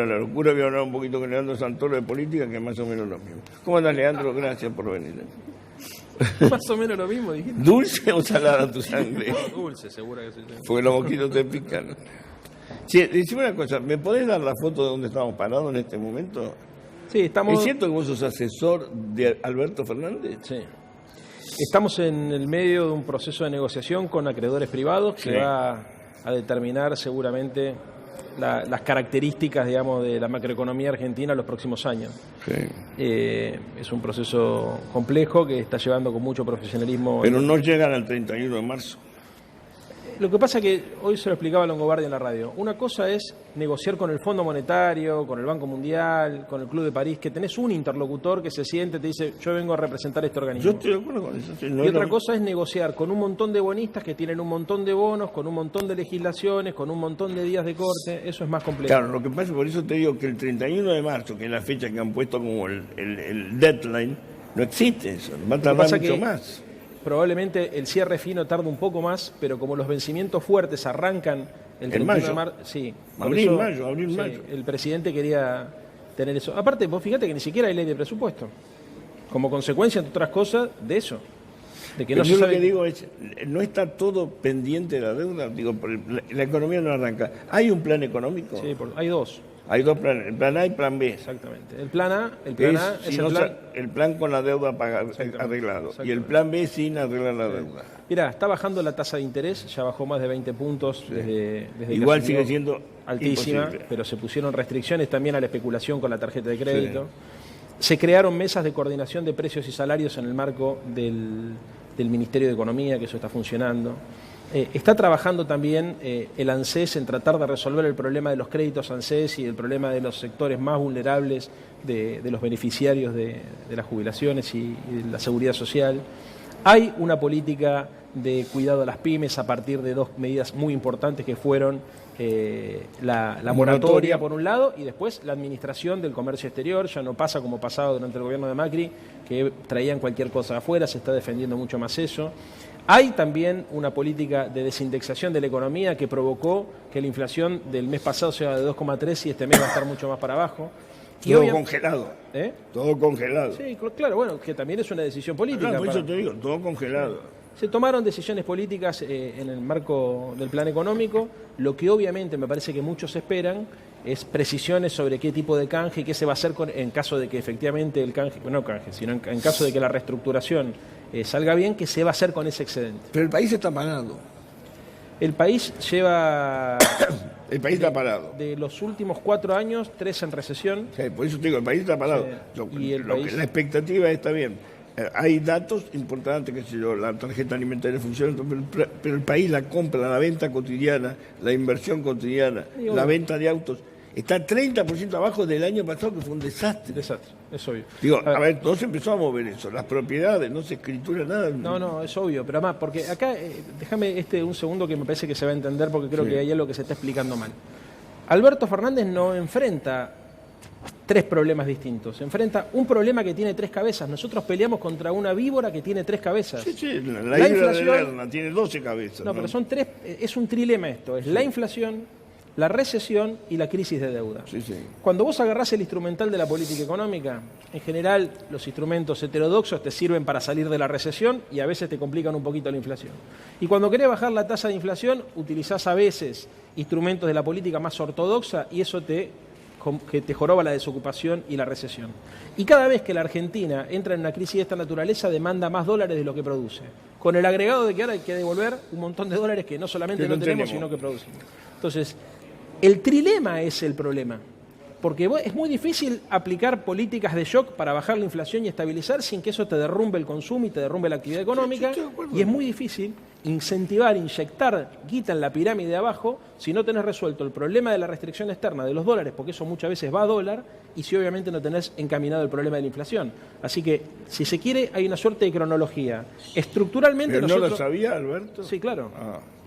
La locura, voy a hablar un poquito con Leandro Santoro de política, que es más o menos lo mismo. ¿Cómo andas, Leandro? Gracias por venir. Más o menos lo mismo, dijiste. ¿Dulce o salada tu sangre? No, dulce, seguro que sí. Porque los moquitos te pican. Che, decime una cosa, ¿me podés dar la foto de donde estamos parados en este momento? Sí, estamos... ¿Es cierto que vos sos asesor de Alberto Fernández? Sí. Estamos en el medio de un proceso de negociación con acreedores privados que Sí. va a determinar seguramente las características, digamos, de la macroeconomía argentina en los próximos años. Sí. Es un proceso complejo que está llevando con mucho profesionalismo. Pero no llegan al 31 de marzo. Lo que pasa es que hoy se lo explicaba Longobardi en la radio. Una cosa es negociar con el Fondo Monetario, con el Banco Mundial, con el Club de París, que tenés un interlocutor que se siente y te dice, yo vengo a representar este organismo. Yo estoy de acuerdo con eso. Sí, no Y es otra lo- cosa es negociar con un montón de bonistas que tienen un montón de bonos, con un montón de legislaciones, con un montón de días de corte. Eso es más complejo. Claro, lo que pasa, por eso te digo que el 31 de marzo, que es la fecha que han puesto como el deadline, no existe eso. Va a tardar pasa mucho que- más. Probablemente el cierre fino tarde un poco más, pero como los vencimientos fuertes arrancan el 31 mayo. de marzo, sí. por Abril, eso, mayo. sí, el presidente quería tener eso. Aparte, vos fíjate que ni siquiera hay ley de presupuesto. Como consecuencia, entre otras cosas, de eso. De que Pero no se yo lo sabe... que digo es, no está todo pendiente de la deuda. Digo, la economía no arranca. ¿Hay un plan económico? Sí, hay dos, Hay dos planes, el plan A y plan B. exactamente. El plan A es Si el no plan... el plan con la deuda arreglado. Y el plan B sin arreglar la deuda. Mirá, está bajando la tasa de interés, ya bajó más de 20 puntos desde que Igual asumió, sigue siendo altísima, imposible. pero se pusieron restricciones también a la especulación con la tarjeta de crédito. Se crearon mesas de coordinación de precios y salarios en el marco del Ministerio de Economía, que eso está funcionando. Está trabajando también el ANSES en tratar de resolver el problema de los créditos ANSES y el problema de los sectores más vulnerables de los beneficiarios de las jubilaciones y de la seguridad social. Hay una política de cuidado a las pymes a partir de dos medidas muy importantes que fueron la moratoria por un lado y después la administración del comercio exterior. Ya no pasa como pasaba durante el gobierno de Macri, que traían cualquier cosa de afuera, se está defendiendo mucho más eso. Hay también una política de desindexación de la economía que provocó que la inflación del mes pasado sea de 2,3 y este mes va a estar mucho más para abajo. Y Todo congelado. ¿Eh? Todo congelado. Sí, claro, bueno, que también es una decisión política. Claro, por eso te digo, todo congelado. Se tomaron decisiones políticas en el marco del plan económico. Lo que obviamente me parece que muchos esperan es precisiones sobre qué tipo de canje y qué se va a hacer en caso de que efectivamente el canje, bueno, no canje, sino en caso de que la reestructuración salga bien, qué se va a hacer con ese excedente. Pero el país está parado. El país lleva El país está parado. de los últimos 4 años 3 en recesión. Sí, por eso te digo, el país está parado. Sí. Y el país- La expectativa está bien. Hay datos importantes, qué sé yo, la tarjeta alimentaria funciona, pero el país, la compra, la venta cotidiana, la inversión cotidiana, Digo, la venta de autos, está 30% abajo del año pasado, que fue un desastre. Desastre, es obvio. Digo, a ver, no se empezó a mover eso, las propiedades, no se escritura nada. No, es obvio, pero además, porque acá, déjame un segundo que me parece que se va a entender porque creo que hay algo que se está explicando mal. Alberto Fernández no enfrenta 3 problemas distintos, enfrenta un problema que tiene 3 cabezas. Nosotros peleamos contra una víbora que tiene 3 cabezas. Sí, la La isla de inflación- Lerna tiene 12 cabezas. No, pero son 3, es un trilema esto, es la inflación, la recesión y la crisis de deuda. Sí. Cuando vos agarrás el instrumental de la política económica, en general los instrumentos heterodoxos te sirven para salir de la recesión y a veces te complican un poquito la inflación. Y cuando querés bajar la tasa de inflación, utilizás a veces instrumentos de la política más ortodoxa y eso te joroba la desocupación y la recesión. Y cada vez que la Argentina entra en una crisis de esta naturaleza, demanda más dólares de lo que produce. Con el agregado de que ahora hay que devolver un montón de dólares que no solamente Que no no tenemos, tenemos. sino que producimos. Entonces, el trilema es el problema. Porque es muy difícil aplicar políticas de shock para bajar la inflación y estabilizar sin que eso te derrumbe el consumo y te derrumbe la actividad económica. estoy de acuerdo. Y es muy difícil incentivar, inyectar guita en la pirámide de abajo si no tenés resuelto el problema de la restricción externa de los dólares, porque eso muchas veces va a dólar, y si obviamente no tenés encaminado el problema de la inflación. Así que, si se quiere, hay una suerte de cronología. Estructuralmente ¿Pero nosotros... no lo sabía, Alberto? Sí, claro.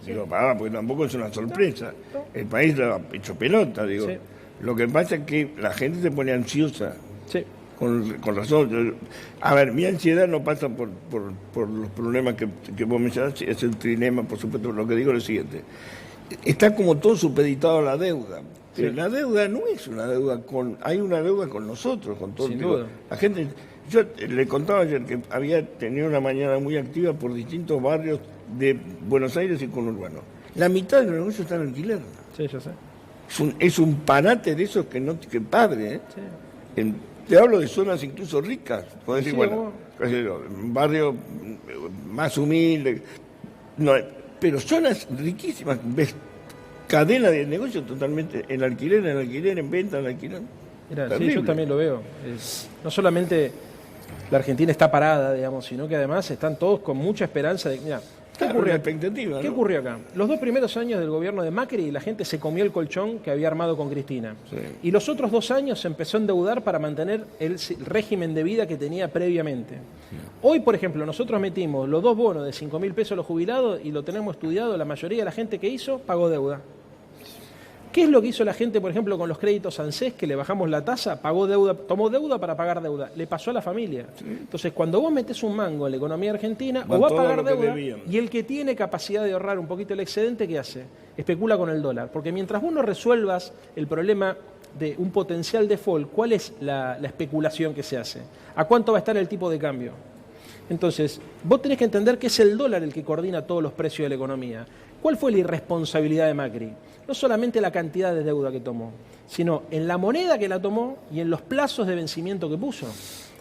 Digo, porque tampoco es una sorpresa. El país lo ha hecho pelota, digo. Sí. Lo que pasa es que la gente se pone ansiosa, Sí. con razón. A ver, mi ansiedad no pasa por los problemas que vos mencionás, es el trilema, por supuesto. Lo que digo es lo siguiente. Está como todo supeditado a la deuda. Pero la deuda no es una deuda hay una deuda con nosotros, con todo. Sin duda. La gente, yo le contaba ayer que había tenido una mañana muy activa por distintos barrios de Buenos Aires y conurbano. La mitad de los negocios están en alquiler. Sí, yo sé. Es un parate de esos que padre, ¿eh? Sí. Te hablo de zonas incluso ricas. Podés decir, Sí, bueno, un barrio más humilde. No, pero zonas riquísimas. Ves cadena de negocios totalmente en alquiler, en venta, en alquiler. Mira, sí, yo también lo veo. No solamente la Argentina está parada, digamos, sino que además están todos con mucha esperanza de... Mira, ¿qué ocurrió acá? Los 2 primeros años del gobierno de Macri, la gente se comió el colchón que había armado con Cristina. Sí. Y los otros 2 años se empezó a endeudar para mantener el régimen de vida que tenía previamente. Sí. Hoy, por ejemplo, nosotros metimos los 2 bonos de 5.000 pesos a los jubilados y lo tenemos estudiado, la mayoría de la gente que hizo pagó deuda. ¿Qué es lo que hizo la gente, por ejemplo, con los créditos ANSES, que le bajamos la tasa, pagó deuda, tomó deuda para pagar deuda? Le pasó a la familia. Sí. Entonces, cuando vos metés un mango en la economía argentina, o va a pagar deuda, y el que tiene capacidad de ahorrar un poquito el excedente, ¿qué hace? Especula con el dólar. Porque mientras vos no resuelvas el problema de un potencial default, ¿cuál es la especulación que se hace? ¿A cuánto va a estar el tipo de cambio? Entonces, vos tenés que entender que es el dólar el que coordina todos los precios de la economía. ¿Cuál fue la irresponsabilidad de Macri? No solamente la cantidad de deuda que tomó, sino en la moneda que la tomó y en los plazos de vencimiento que puso.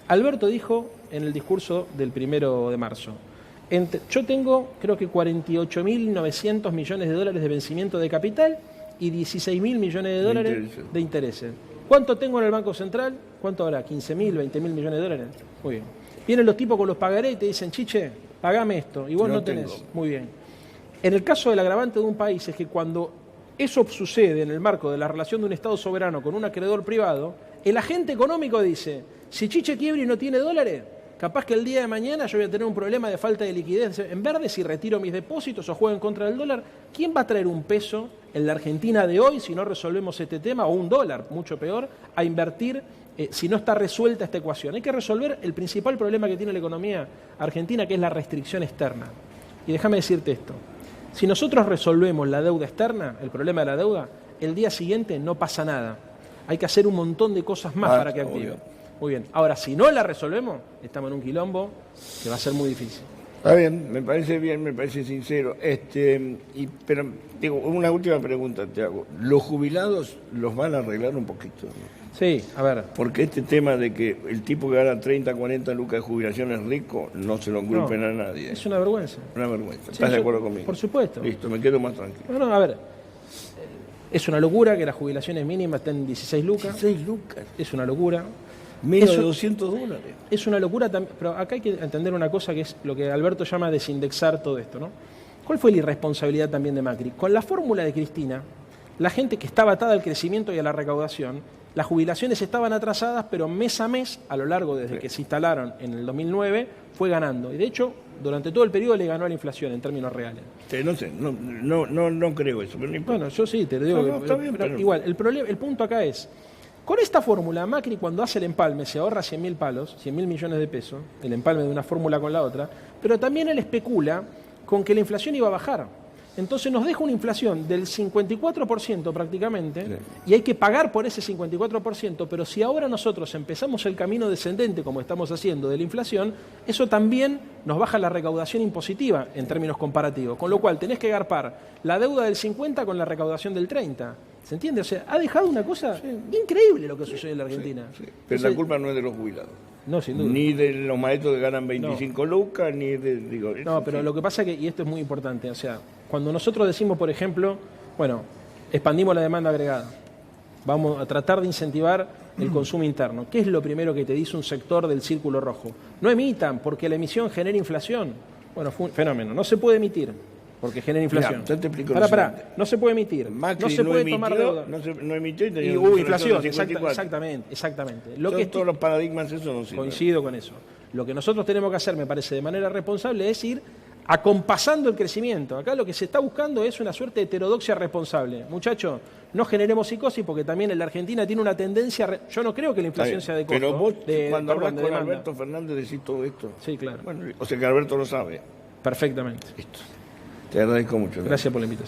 Alberto dijo en el discurso del 1 de marzo, yo tengo creo que 48.900 millones de dólares de vencimiento de capital y 16.000 millones de dólares de intereses. ¿Cuánto tengo en el Banco Central? ¿Cuánto habrá? ¿15.000, 20.000 millones de dólares? Muy bien. Vienen los tipos con los pagarés y te dicen, chiche, pagame esto, y vos no tenés. Tengo. Muy bien. En el caso del agravante de un país es que cuando eso sucede en el marco de la relación de un Estado soberano con un acreedor privado, el agente económico dice, si Chiche quiebra y no tiene dólares, capaz que el día de mañana yo voy a tener un problema de falta de liquidez en verde si retiro mis depósitos o juego en contra del dólar. ¿Quién va a traer un peso en la Argentina de hoy si no resolvemos este tema, o un dólar, mucho peor, a invertir si no está resuelta esta ecuación? Hay que resolver el principal problema que tiene la economía argentina, que es la restricción externa. Y déjame decirte esto. Si nosotros resolvemos la deuda externa, el problema de la deuda, el día siguiente no pasa nada. Hay que hacer un montón de cosas más para que active. Muy bien. Ahora, si no la resolvemos, estamos en un quilombo que va a ser muy difícil. Está bien, me parece sincero. Pero digo, una última pregunta te hago. ¿Los jubilados los van a arreglar un poquito? Sí, a ver. Porque este tema de que el tipo que gana 30, 40 lucas de jubilación es rico, no se lo culpen a nadie. Es una vergüenza. Una vergüenza. ¿Estás de acuerdo conmigo? Por supuesto. Listo, me quedo más tranquilo. No, a ver. Es una locura que las jubilaciones mínimas estén en 16 lucas. 16 lucas. Es una locura. Menos de 200 dólares. Es una locura también, pero acá hay que entender una cosa que es lo que Alberto llama desindexar todo esto, ¿no? ¿Cuál fue la irresponsabilidad también de Macri? Con la fórmula de Cristina, la gente que estaba atada al crecimiento y a la recaudación, las jubilaciones estaban atrasadas, pero mes a mes, a lo largo desde que se instalaron en el 2009, fue ganando. Y de hecho, durante todo el periodo le ganó a la inflación en términos reales. No sé, no creo eso. Pero bueno, yo sí, te digo pero igual, el punto acá es, con esta fórmula, Macri cuando hace el empalme se ahorra 100.000 palos, 100.000 millones de pesos, el empalme de una fórmula con la otra, pero también él especula con que la inflación iba a bajar. Entonces nos deja una inflación del 54% prácticamente, sí. Y hay que pagar por ese 54%, pero si ahora nosotros empezamos el camino descendente, como estamos haciendo, de la inflación, eso también nos baja la recaudación impositiva en términos comparativos, con lo cual tenés que garpar la deuda del 50 con la recaudación del 30. ¿Se entiende? O sea, ha dejado una cosa increíble lo que sucede en la Argentina. Sí. Pero entonces, la culpa no es de los jubilados. No, sin duda. Ni de los maestros que ganan 25 lucas, ni de... No, pero lo que pasa es que, y esto es muy importante, o sea, cuando nosotros decimos, por ejemplo, bueno, expandimos la demanda agregada, vamos a tratar de incentivar el consumo interno. ¿Qué es lo primero que te dice un sector del círculo rojo? No emitan, porque la emisión genera inflación. Bueno, fue un fenómeno. No se puede emitir, porque genera inflación. Mirá, te explico no se puede emitir. Macri no se puede tomar deuda. No emitió y tenía inflación. Exactamente. Todos los paradigmas eso no sirven. Coincido con eso. Lo que nosotros tenemos que hacer, me parece, de manera responsable, es ir acompasando el crecimiento. Acá lo que se está buscando es una suerte de heterodoxia responsable. Muchachos, no generemos psicosis porque también en la Argentina tiene una tendencia... Yo no creo que la inflación sea de costo. Pero vos, cuando hablas con Alberto Fernández, decís todo esto. Sí, claro. Bueno, o sea que Alberto lo sabe. Perfectamente. Listo. Te agradezco mucho. Gracias por la invitación.